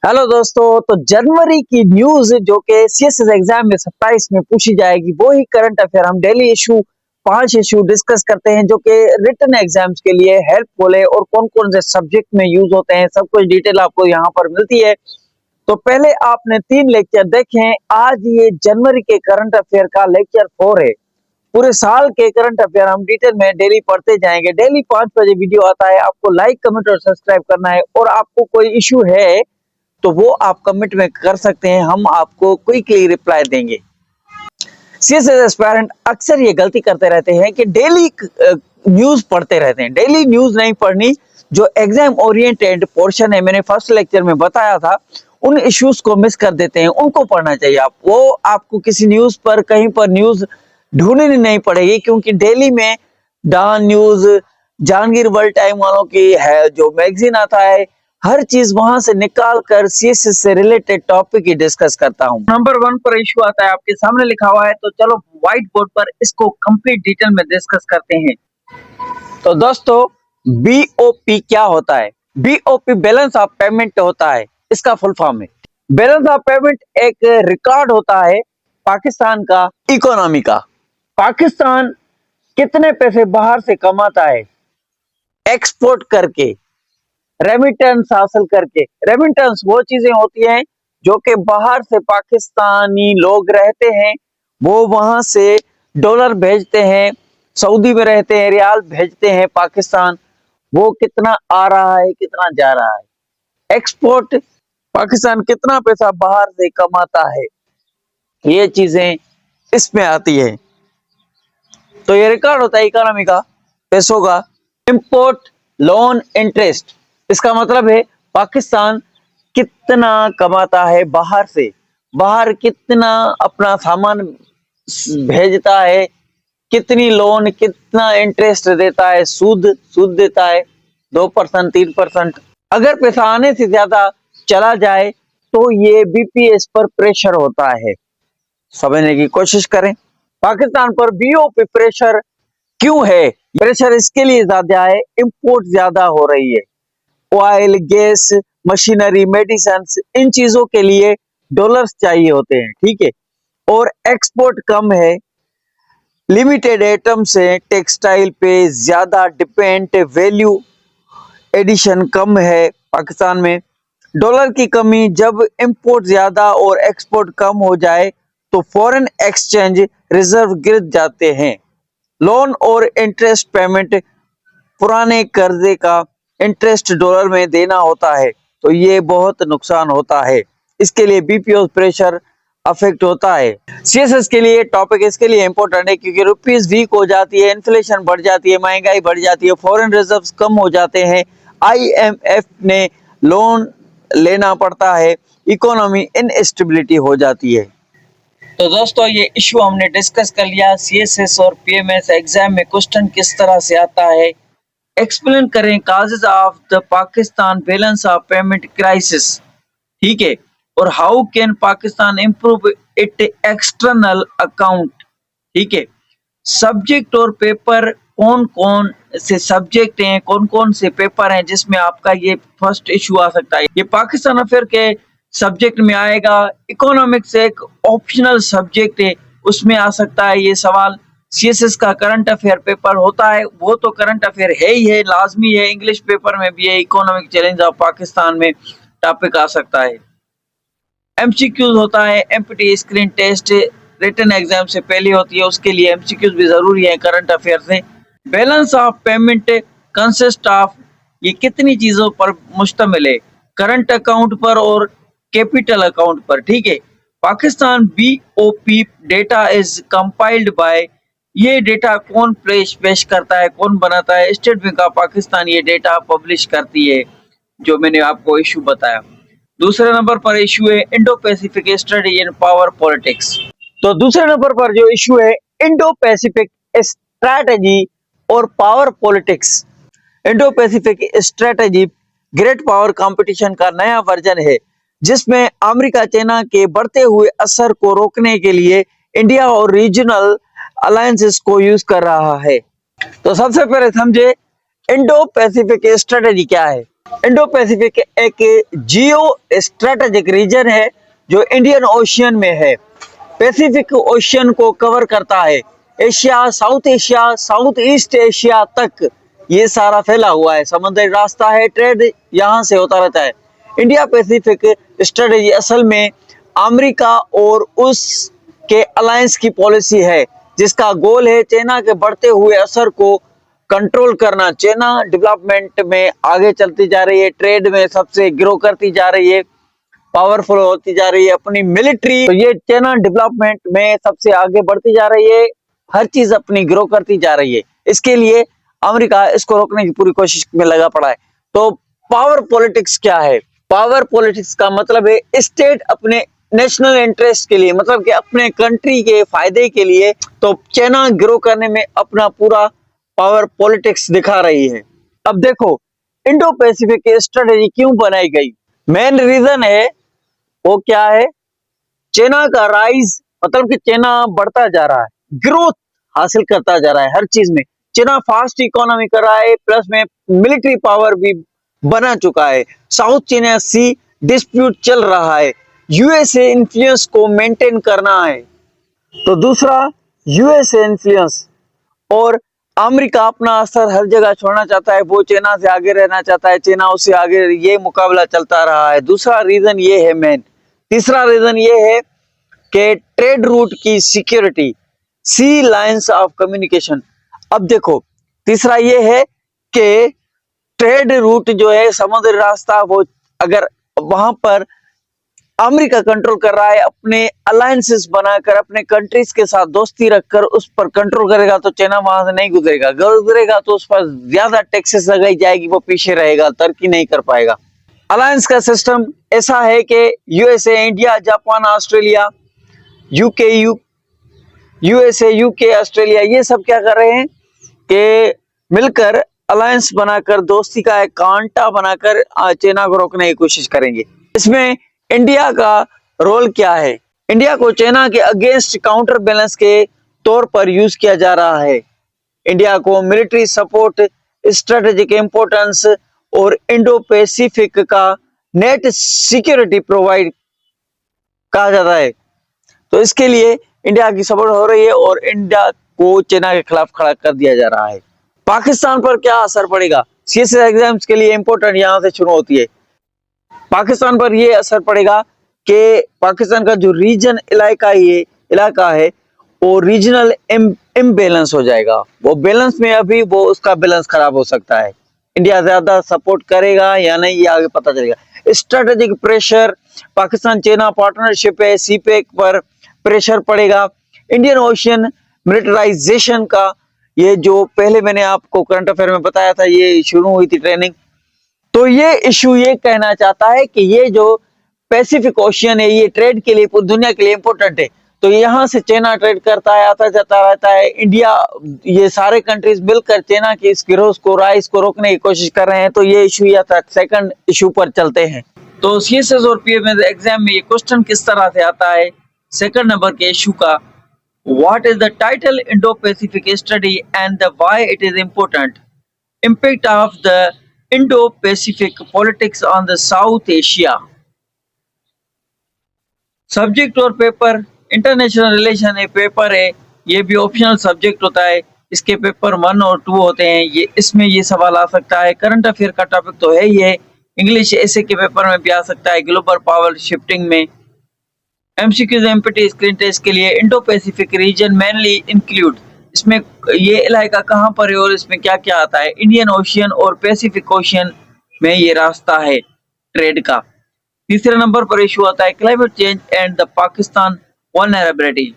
Hello दोस्तों, तो जनवरी की न्यूज जो कि सीएसएस एग्जाम में 27 में पूछी जाएगी, वो ही करंट अफेयर हम डेली इशू 5 इशू डिस्कस करते हैं जो कि रिटन एग्जाम्स के लिए हेल्पफुल है और कौन कौन से सब्जेक्ट में यूज होते हैं, सब कुछ डिटेल आपको यहाँ पर मिलती है। तो पहले आपने 3 लेक्चर देखे हैं। आज ये जनवरी के करंट अफेयर का लेक्चर 4 है। पूरे साल के करंट अफेयर हम डिटेल में डेली पढ़ते जाएंगे। डेली 5 बजे वीडियो आता है। आपको लाइक, कमेंट और सब्सक्राइब करना है और आपको कोई इशू है तो वो आप कमेंट में कर सकते हैं, हम आपको क्विकली रिप्लाई देंगे। सीएसएस एस्पायरेंट अक्सर ये गलती करते रहते हैं कि डेली न्यूज पढ़ते रहते हैं। डेली न्यूज नहीं पढ़नी। जो एग्जाम ओरिएंटेड पोर्शन है, मैंने फर्स्ट लेक्चर में बताया था, उन इश्यूज को मिस कर देते हैं, उनको पढ़ना चाहिए। आपको किसी न्यूज पर कहीं पर न्यूज ढूंढनी नहीं पड़ेगी, क्योंकि डेली में Dawn news, Jahangir world time वालों की है जो मैगजीन आता है, हर चीज वहां से निकाल कर सीएसएस से रिलेटेड टॉपिक ही डिस्कस करता हूं। नंबर 1 पर इशू आता है, आपके सामने लिखा हुआ है, तो चलो व्हाइट बोर्ड पर इसको कंप्लीट डिटेल में डिस्कस करते हैं। तो दोस्तों, बीओपी क्या होता है? बीओपी बैलेंस ऑफ पेमेंट होता है, इसका फुल फॉर्म है। बैलेंस ऑफ पेमेंट एक रिकॉर्ड होता है पाकिस्तान का इकोनॉमी का। पाकिस्तान कितने पैसे बाहर से कमाता है एक्सपोर्ट करके, रेमिटेंस हासिल करके। रेमिटेंस वो चीजें होती हैं जो कि बाहर से पाकिस्तानी लोग रहते हैं, वो वहां से डॉलर भेजते हैं, सऊदी में रहते हैं, रियाल भेजते हैं पाकिस्तान। वो कितना आ रहा है, कितना जा रहा है। एक्सपोर्ट, पाकिस्तान कितना पैसा बाहर से कमाता है, ये चीजें इसमें आती है। तो ये रिकॉर्ड होता है इकोनॉमी का, पैसों का। इंपोर्ट, लोन, इंटरेस्ट, इसका मतलब है पाकिस्तान कितना कमाता है बाहर से, बाहर कितना अपना सामान भेजता है, कितनी लोन, कितना इंटरेस्ट देता है, सूद देता है 2%, 3%। अगर पैसा आने से ज्यादा चला जाए तो ये बीपीएस पर प्रेशर होता है। समझने की कोशिश करें, पाकिस्तान पर बीओपी प्रेशर क्यों है? प्रेशर इसके लिए ज्यादा है, इंपोर्ट ज्यादा हो रही है। ऑयल, गैस, मशीनरी, मेडिसिन, इन चीजों के लिए डॉलर्स चाहिए होते हैं, ठीक है। और एक्सपोर्ट कम है, लिमिटेड आइटम से टेक्सटाइल पे ज्यादा डिपेंड, वैल्यू एडिशन कम है पाकिस्तान में। डॉलर की कमी, जब इंपोर्ट ज्यादा और एक्सपोर्ट कम हो जाए तो फॉरेन एक्सचेंज रिजर्व गिर जाते हैं। लोन और इंटरेस्ट पेमेंट, पुराने कर्जे का इंटरेस्ट डॉलर में देना होता है, तो ये बहुत नुकसान होता है। इसके लिए बीपीओ प्रेशर अफेक्ट होता है। सीएसएस के लिए टॉपिक इसके लिए इंपॉर्टेंट है क्योंकि रुपीस वीक हो जाती है, इन्फ्लेशन बढ़ जाती है, महंगाई बढ़ जाती है, फॉरेन रिजर्व्स कम हो जाते हैं, आईएमएफ ने लोन लेना पड़ता है, इकोनॉमी इनस्टेबिलिटी हो जाती है। तो दोस्तों, ये इशू हमने डिस्कस कर लिया। सीएसएस और पीएमएस एग्जाम में क्वेश्चन किस तरह से आता है, एक्सप्लेन करें causes of the Pakistan balance of payment crisis, ठीक है, और how can Pakistan improve it external account, ठीक है। सब्जेक्ट और पेपर, कौन कौन से सब्जेक्ट हैं, कौन कौन से पेपर हैं जिसमें आपका ये फर्स्ट इशू आ सकता है। ये पाकिस्तान अफेयर के सब्जेक्ट में आएगा। इकोनॉमिक्स एक ऑप्शनल सब्जेक्ट है, उसमें आ सकता है ये सवाल। सीएसएस का करंट अफेयर पेपर होता है, वो तो करंट अफेयर है ही है, लाजमी है। इंग्लिश पेपर में भी है, इकोनॉमिक चैलेंज ऑफ पाकिस्तान में टॉपिक आ सकता है। एमसीक्यूज होता है, MPT screen test written exam से पहले होती है, उसके लिए एमसीक्यूज भी जरूरी है करंट अफेयर से। Balance of payment consist of, ये कितनी चीजों पर मुश्तमिल है, करंट अकाउंट पर और कैपिटल अकाउंट पर, ठीक है। Pakistan BOP data is compiled bye, ये डेटा कौन पेश करता है, कौन बनाता है? स्टेट बैंक ऑफ पाकिस्तान ये डेटा पब्लिश करती है, जो मैंने आपको इशू बताया। दूसरे नंबर पर इशू है Indo Pacific strategy and power politics. तो दूसरे नंबर पर जो इशू है इंडो पैसिफिक स्ट्रेटजी और power politics. Indo Pacific strategy great power competition का नया वर्जन है, जिसमें अमेरिका चाइना के बढ़ते हुए असर को रोकने के लिए इंडिया और रीजनल अलायंसेस को यूज कर रहा है। तो सबसे पहले समझे इंडो पैसिफिक स्ट्रेटजी क्या है। इंडो पैसिफिक एक जियो स्ट्रेटेजिक रीजन है जो इंडियन ओशियन में है। पैसिफिक ओशियन को कवर करता है। एशिया, साउथ ईस्ट एशिया तक ये सारा फैला हुआ है। समुद्री रास्ता है, ट्रेड यहाँ से होता रहता है। इंडिया पैसिफिक स्ट्रेटेजी असल में अमेरिका और उसके अलायंस की पॉलिसी है, जिसका गोल है चाइना के बढ़ते हुए असर को कंट्रोल करना। चाइना डेवलपमेंट में आगे चलती जा रही है, ट्रेड में सबसे ग्रो करती जा रही है, पावरफुल होती जा रही है, अपनी मिलिट्री, तो ये चाइना डेवलपमेंट में सबसे आगे बढ़ती जा रही है, हर चीज अपनी ग्रो करती जा रही है। इसके लिए अमेरिका इसको रोकने की पूरी कोशिश में लगा पड़ा है। तो पावर पॉलिटिक्स क्या है? पावर पॉलिटिक्स का मतलब है स्टेट अपने नेशनल इंटरेस्ट के लिए, मतलब कि अपने कंट्री के फायदे के लिए, तो चाइना ग्रो करने में अपना पूरा पावर पॉलिटिक्स दिखा रही है। अब देखो, इंडो पैसिफिक स्ट्रेटेजी क्यों बनाई गई? मेन रीजन है वो क्या है? चाइना का राइज, मतलब कि चाइना बढ़ता जा रहा है, ग्रोथ हासिल करता जा रहा है हर चीज में। चाइना फास्ट इकोनॉमी कर रहा है, प्लस में मिलिट्री पावर भी बना चुका है। साउथ चाइना सी डिस्प्यूट चल रहा है, यूएसए इन्फ्लुएंस को मेंटेन करना है। तो दूसरा, यूएसए इन्फ्लुएंस, और अमेरिका अपना असर हर जगह छोड़ना चाहता है, वो चाइना से आगे रहना चाहता है, चाइना उससे आगे, ये मुकाबला चलता रहा है। दूसरा रीजन ये है मेन। तीसरा रीजन ये है कि ट्रेड रूट की security, sea lines of communication. अब देखो, तीसरा ये है कि ट्रेड रूट जो है, समुद्री रास्ता, वो अगर वहां पर अमेरिका कंट्रोल कर रहा है, अपने अलायंसेस बनाकर, अपने कंट्रीज के साथ दोस्ती रखकर उस पर कंट्रोल करेगा, तो चाइना वहां से नहीं गुजरेगा तो उस पर ज्यादा टैक्सेस लगाई जाएगी, वो पीछे रहेगा, तरक्की नहीं कर पाएगा। अलायंस का सिस्टम ऐसा है कि USA, India, Japan, Australia, UK, USA, UK, Australia, ये सब क्या कर रहे हैं कि मिलकर अलायंस बनाकर, दोस्ती का एक कांटा बनाकर चाइना को रोकने की कोशिश करेंगे। इसमें इंडिया का रोल क्या है? इंडिया को चाइना के अगेंस्ट काउंटर बैलेंस के तौर पर यूज किया जा रहा है। इंडिया को मिलिट्री सपोर्ट, स्ट्रेटेजिक इंपोर्टेंस और इंडो पैसिफिक का नेट सिक्योरिटी प्रोवाइड कहा जाता है। तो इसके लिए इंडिया की सपोर्ट हो रही है और इंडिया को चाइना के खिलाफ खड़ा कर दिया जा रहा है। पाकिस्तान पर क्या असर पड़ेगा? सीएसएस एग्जाम्स के लिए इंपोर्टेंट यहां से शुरू होती है। पाकिस्तान पर यह असर पड़ेगा कि पाकिस्तान का जो रीजन इलाका है वो रीजनल इम्बैलेंस हो जाएगा। वो बैलेंस में अभी वो उसका बैलेंस खराब हो सकता है। इंडिया ज्यादा सपोर्ट करेगा या नहीं, ये आगे पता चलेगा। Strategic pressure, Pakistan China partnership है, सीपेक पर प्रेशर पड़ेगा। इंडियन ओशियन मिलिटराइजेशन का, ये जो पहले मैंने आपको करंट अफेयर में बताया था, ये शुरू हुई थी ट्रेनिंग। तो ये इशू ये कहना चाहता है कि ये जो पैसिफिक ओशियन है, ये ट्रेड के लिए, पूरी दुनिया के लिए इंपॉर्टेंट है। तो यहाँ से चाइना ट्रेड करता है, आता जाता रहता है। इंडिया, ये सारे कंट्रीज मिलकर चाइना की इस ग्रोथ को, राइज को रोकने की कोशिश कर रहे हैं। तो ये इशू या सेकंड इशू पर चलते हैं। तो सीएसएस और पीएमएस एग्जाम में ये क्वेश्चन किस तरह से आता है? सेकंड नंबर के इशू का, what is the title Indo Pacific study and why it is important? Impact of the Indo-Pacific politics on the south Asia. Subject और पेपर, इंटरनेशनल रिलेशन एक पेपर है, ये भी ऑप्शनल सब्जेक्ट होता है। इसके पेपर 1 और 2 होते हैं। ये इसमें ये सवाल आ सकता है। करंट अफेयर का टॉपिक तो है ये, इंग्लिश ऐसे के पेपर में भी आ सकता है, ग्लोबल पावर शिफ्टिंग में। एमसीक्यूज एमपीटी स्क्रीन टेस्ट के लिए, Indo Pacific region mainly include, इसमें ये इलाका कहाँ पर है और इसमें क्या क्या आता है? इंडियन ओशियन और पैसिफिक ओशियन में ये रास्ता है ट्रेड का। तीसरे नंबर पर इशू आता है climate change and the Pakistan vulnerability.